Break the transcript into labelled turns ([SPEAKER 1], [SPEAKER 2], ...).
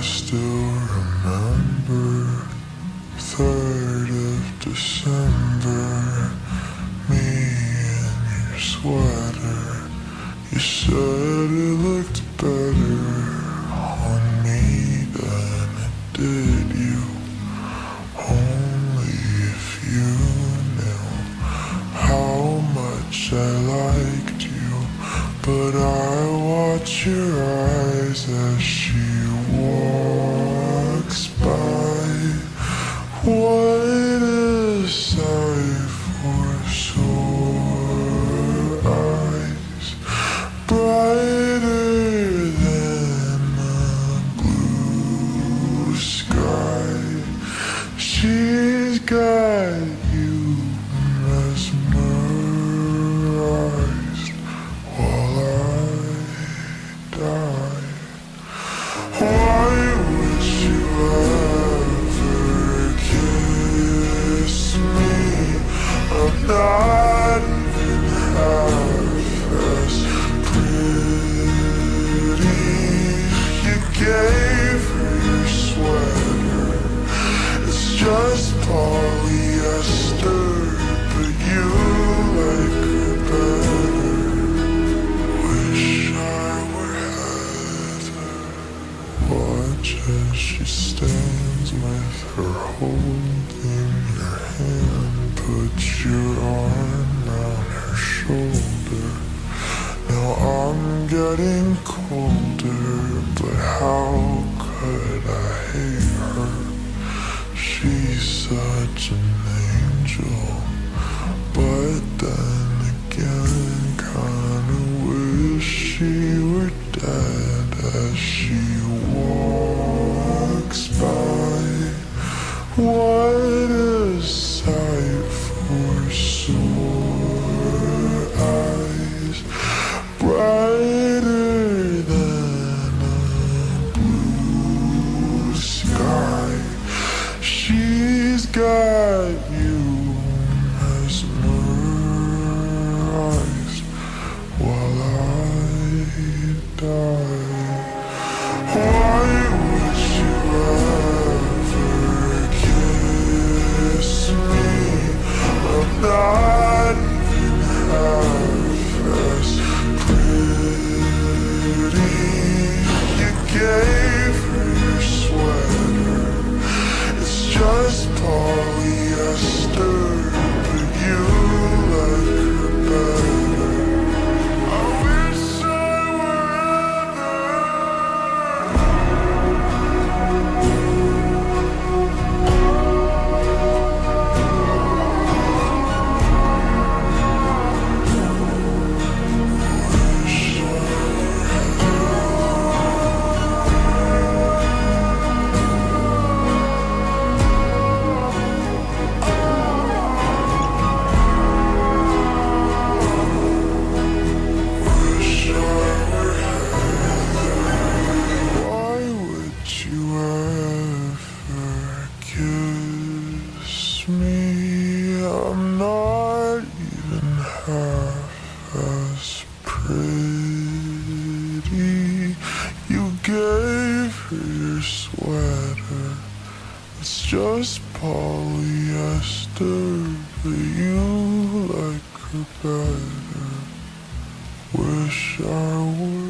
[SPEAKER 1] still remember 3rd of December, me in your sweater. You said it looked better on me than it did you. Only if you knew how much I liked you. But I watch your eyes as she walks by. What a sight for sore eyes, brighter than the blue sky. She's got you mesmerized while I die. Why would you ever kiss me? I'm not even half as pretty. You gave her your sweater. It's just polyester, but you like her better. Wish I were Heather. Watch as she stands with her holding your hand. Put your arm around her shoulder. Now I'm getting colder, but how could I hate her? She's such an angel, but then again, kinda wish she were dead as she walks by. What a sight for sore eyes, brighter than a blue sky. She's got you mesmerized while I die. Why would you ever kiss me? I'm not even half as pretty. You gave her your sweater. It's just polyester, but you like her better. I wish I were me, I'm not even half as pretty. You gave her your sweater. It's just polyester, but you like her better. Wish I were